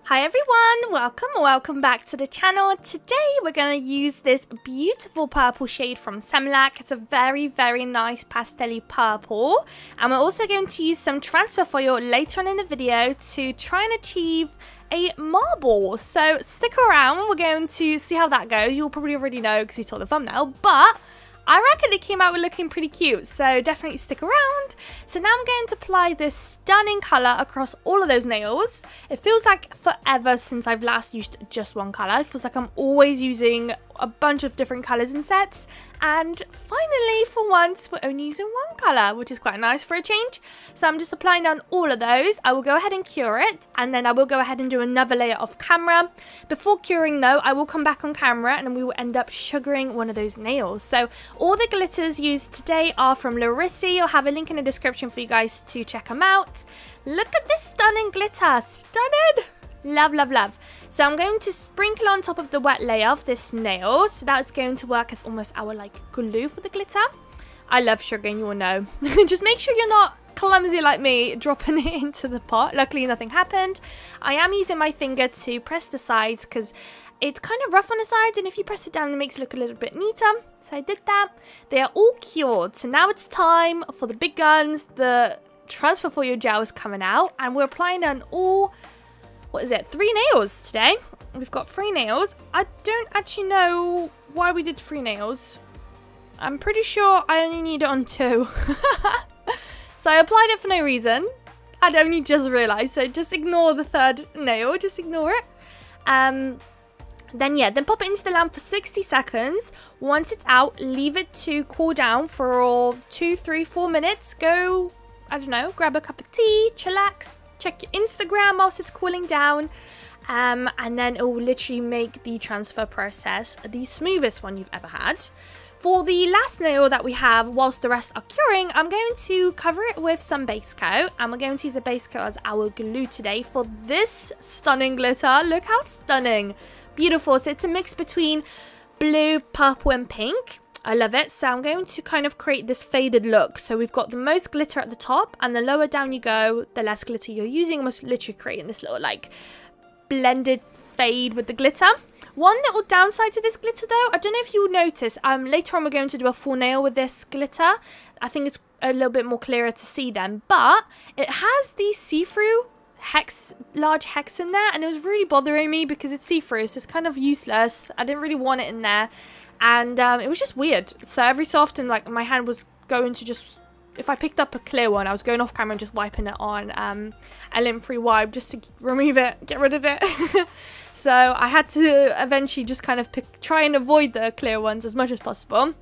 Hi everyone, welcome back to the channel. Today we're going to use this beautiful purple shade from Semilac. It's a very nice pastel-y purple, and we're also going to use some transfer foil later on in the video to try and achieve a marble. So stick around, we're going to see how that goes. You'll probably already know because you saw the thumbnail, but I reckon it came out looking pretty cute, so definitely stick around. So now I'm going to apply this stunning colour across all of those nails. It feels like forever since I've last used just one colour. It feels like I'm always using a bunch of different colours and sets. And finally, for once, we're only using one colour, which is quite nice for a change. So I'm just applying down all of those. I will go ahead and cure it, and then I will go ahead and do another layer off camera. Before curing though, I will come back on camera and we will end up sugaring one of those nails. So all the glitters used today are from Larissi. I'll have a link in the description for you guys to check them out. Look at this stunning glitter. Stunning! Love, love, love. So I'm going to sprinkle on top of the wet layer of this nail. So that's going to work as almost our like glue for the glitter. I love sugaring, you all know. Just make sure you're not clumsy like me dropping it into the pot. Luckily nothing happened. I am using my finger to press the sides because it's kind of rough on the sides, and if you press it down it makes it look a little bit neater. So I did that. They are all cured. So now it's time for the big guns. The transfer foil gel is coming out and we're applying it on all, what is it, 3 nails today. We've got 3 nails. I don't actually know why we did 3 nails. I'm pretty sure I only need it on 2. So I applied it for no reason. I'd only just realised, so just ignore the 3rd nail, just ignore it. Then pop it into the lamp for 60 seconds. Once it's out, leave it to cool down for 2, 3, 4 minutes. Go, I don't know, grab a cup of tea, chillax, check your Instagram whilst it's cooling down. And then it will literally make the transfer process the smoothest one you've ever had. For the last nail that we have, whilst the rest are curing, I'm going to cover it with some base coat. And we're going to use the base coat as our glue today for this stunning glitter. Look how stunning. Beautiful. So it's a mix between blue, purple and pink. I love it. So I'm going to kind of create this faded look. So we've got the most glitter at the top, and the lower down you go, the less glitter you're using. Almost literally creating this little like blended fade with the glitter. One little downside to this glitter though, I don't know if you'll notice, later on we're going to do a full nail with this glitter. I think it's a little bit more clearer to see then, but it has these see-through large hex in there, and it was really bothering me because it's see-through, so it's kind of useless. I didn't really want it in there, and it was just weird. So every so often, like, my hand was going to just, if I picked up a clear one, I was going off camera and just wiping it on a lint-free wipe just to remove it, get rid of it. So I had to eventually just kind of try and avoid the clear ones as much as possible.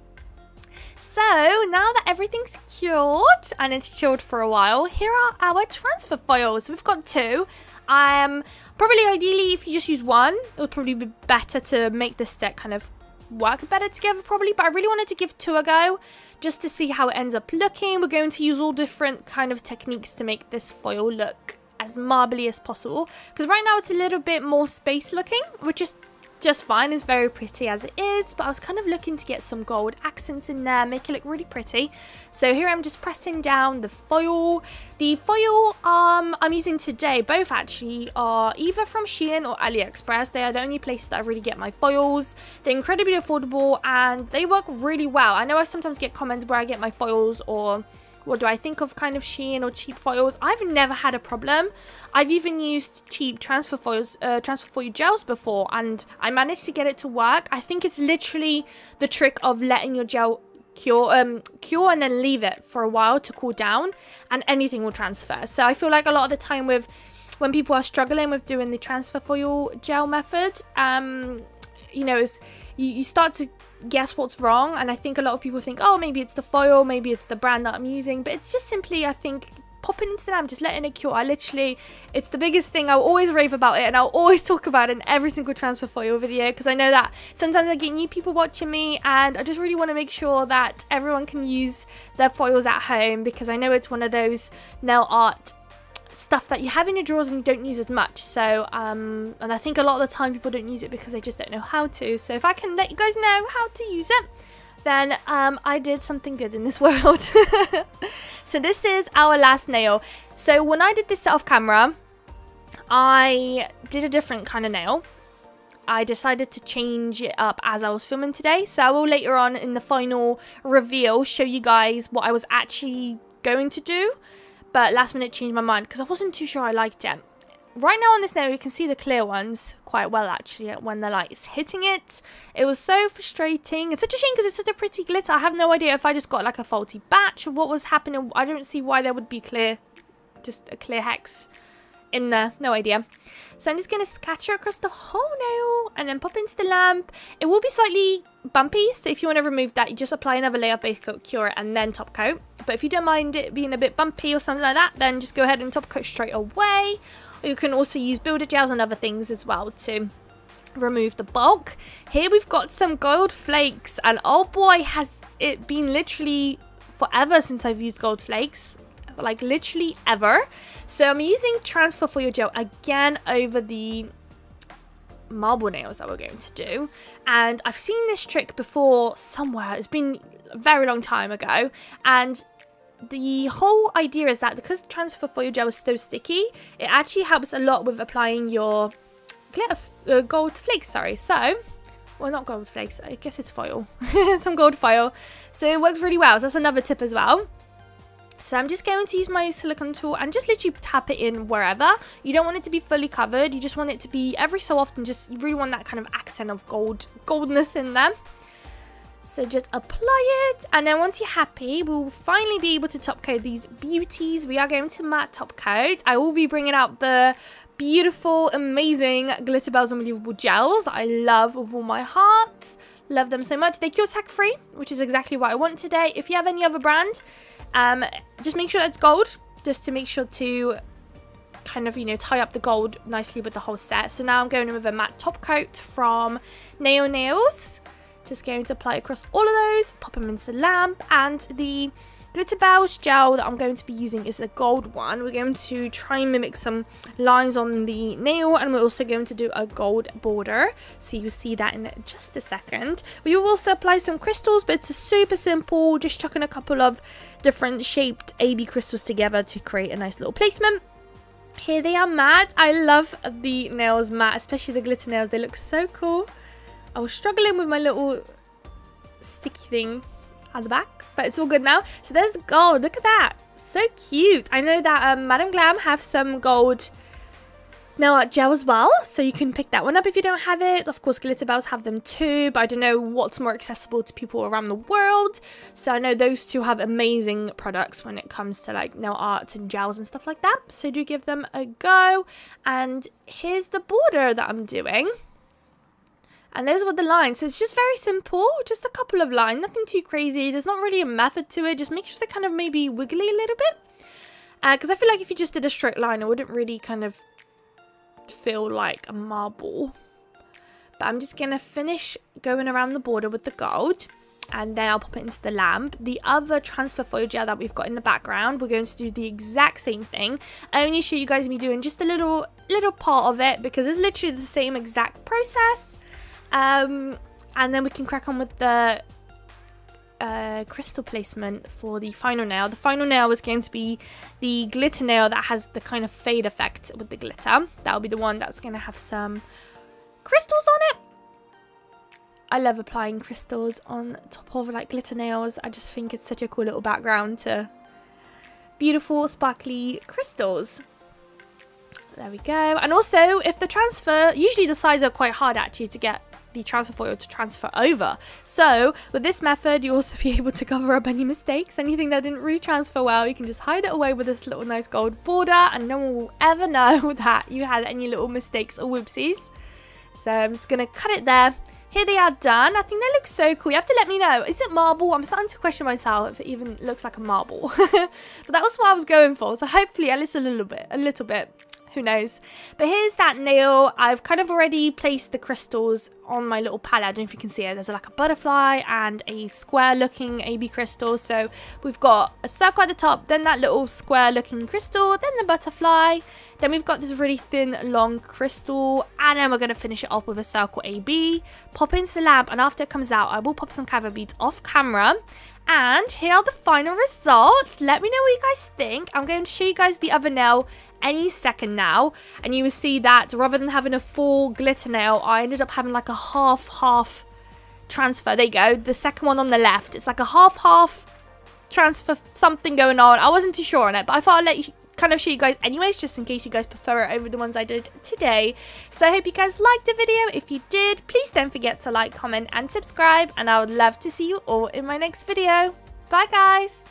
So now that everything's cured and it's chilled for a while, here are our transfer foils. We've got 2. Probably ideally if you just use one, it would probably be better to make this set kind of work better together probably, but I really wanted to give 2 a go just to see how it ends up looking. We're going to use all different kind of techniques to make this foil look as marbly as possible, because right now it's a little bit more space looking, which is just fine. It's very pretty as it is, but I was kind of looking to get some gold accents in there, make it look really pretty. So here I'm just pressing down the foil. The foil I'm using today, both actually are either from Shein or AliExpress. They are the only places that I really get my foils. They're incredibly affordable and they work really well. I know I sometimes get comments where I get my foils, or what do I think of kind of Shein or cheap foils. I've never had a problem. I've even used cheap transfer foil gels before, and I managed to get it to work. I think it's literally the trick of letting your gel cure and then leave it for a while to cool down, and anything will transfer. So I feel like a lot of the time when people are struggling with doing the transfer foil gel method, you know, you start to guess what's wrong, and I think a lot of people think, oh, maybe it's the foil, maybe it's the brand that I'm using, but it's just simply, I think, popping into the lamp, just letting it cure. It's the biggest thing. I'll always rave about it, and I'll always talk about it in every single transfer foil video, because I know that sometimes I get new people watching me, and I just really want to make sure that everyone can use their foils at home, because I know it's one of those nail art stuff that you have in your drawers and you don't use as much. So and I think a lot of the time people don't use it because they just don't know how to. So if I can let you guys know how to use it, then I did something good in this world. So this is our last nail. So when I did this set off camera, I did a different kind of nail. I decided to change it up as I was filming today, so I will later on in the final reveal show you guys what I was actually going to do, but last minute changed my mind because I wasn't too sure I liked it. Right now on this nail you can see the clear ones quite well actually when the light is hitting it. It was so frustrating. It's such a shame because it's such a pretty glitter. I have no idea if I just got like a faulty batch or what was happening. I don't see why there would be clear, just a clear hex in there, no idea. So I'm just going to scatter across the whole nail and then pop into the lamp. It will be slightly bumpy, so if you want to remove that, you just apply another layer of base coat, cure it, and then top coat. But if you don't mind it being a bit bumpy or something like that, then just go ahead and top coat straight away. Or you can also use builder gels and other things as well to remove the bulk. Here we've got some gold flakes, and oh boy, has it been literally forever since I've used gold flakes. Like literally ever. So I'm using transfer foil gel again over the marble nails that we're going to do, and I've seen this trick before somewhere. It's been a very long time ago, and the whole idea is that because transfer foil gel is so sticky, it actually helps a lot with applying your glitter gold flakes, sorry. So, well, not gold flakes, I guess it's foil. Some gold foil. So it works really well. So that's another tip as well. So I'm just going to use my silicone tool and just literally tap it in wherever. You don't want it to be fully covered. You just want it to be every so often. Just you really want that kind of accent of goldness in there. So just apply it, and then once you're happy, we'll finally be able to top coat these beauties. We are going to matte top coat. I will be bringing out the beautiful, amazing Glitter Bells Unbelievable gels that I love with all my heart. Love them so much. They're cure tag free, which is exactly what I want today. If you have any other brand, just make sure it's gold, just to make sure to kind of, you know, tie up the gold nicely with the whole set. So now I'm going in with a matte top coat from Nail Nails. Just going to apply across all of those, pop them into the lamp, and the Glitter Bells gel that I'm going to be using is a gold one. We're going to try and mimic some lines on the nail, and we're also going to do a gold border. So you'll see that in just a second. We will also apply some crystals, but it's super simple, just chucking a couple of different shaped AB crystals together to create a nice little placement. Here they are matte. I love the nails matte, especially the glitter nails. They look so cool. I was struggling with my little sticky thing at the back, but it's all good now. So there's the gold. Look at that. So cute. I know that Madame Glam have some gold nail art gel as well, so you can pick that one up if you don't have it. Of course, Glitter Bells have them too, but I don't know what's more accessible to people around the world. So I know those two have amazing products when it comes to like nail arts and gels and stuff like that. So do give them a go. And here's the border that I'm doing. And those were the lines. So it's just very simple. Just a couple of lines. Nothing too crazy. There's not really a method to it. Just make sure they're kind of maybe wiggly a little bit. Because I feel like if you just did a straight line, it wouldn't really kind of feel like a marble. But I'm just going to finish going around the border with the gold. And then I'll pop it into the lamp. The other transfer foil gel that we've got in the background, we're going to do the exact same thing. I only show you guys me doing just a little part of it, because it's literally the same exact process. And then we can crack on with the crystal placement for the final nail. The final nail is going to be the glitter nail that has the kind of fade effect with the glitter. That'll be the one that's going to have some crystals on it. I love applying crystals on top of like glitter nails. I just think it's such a cool little background to beautiful sparkly crystals. There we go. And also, if the transfer, usually the sides are quite hard actually to get the transfer foil to transfer over. So with this method, you also be able to cover up any mistakes, anything that didn't really transfer well. You can just hide it away with this little nice gold border, and no one will ever know that you had any little mistakes or whoopsies. So I'm just gonna cut it there. Here they are done. I think they look so cool. You have to let me know. Is it marble? I'm starting to question myself if it even looks like a marble. But that was what I was going for. So hopefully at least a little bit. Who knows? But here's that nail. I've kind of already placed the crystals on my little palette. I don't know if you can see it. There's like a butterfly and a square looking AB crystal. So we've got a circle at the top, then that little square looking crystal, then the butterfly. Then we've got this really thin, long crystal, and then we're going to finish it off with a circle AB. Pop into the lamp, and after it comes out, I will pop some caviar beads off camera. And here are the final results. Let me know what you guys think. I'm going to show you guys the other nail any second now. And you will see that rather than having a full glitter nail, I ended up having like a half transfer. There you go. The second one on the left. It's like a half transfer, something going on. I wasn't too sure on it, but I thought I'd let you kind of show you guys anyways, just in case you guys prefer it over the ones I did today. So I hope you guys liked the video. If you did, please don't forget to like, comment and subscribe, and I would love to see you all in my next video. Bye guys.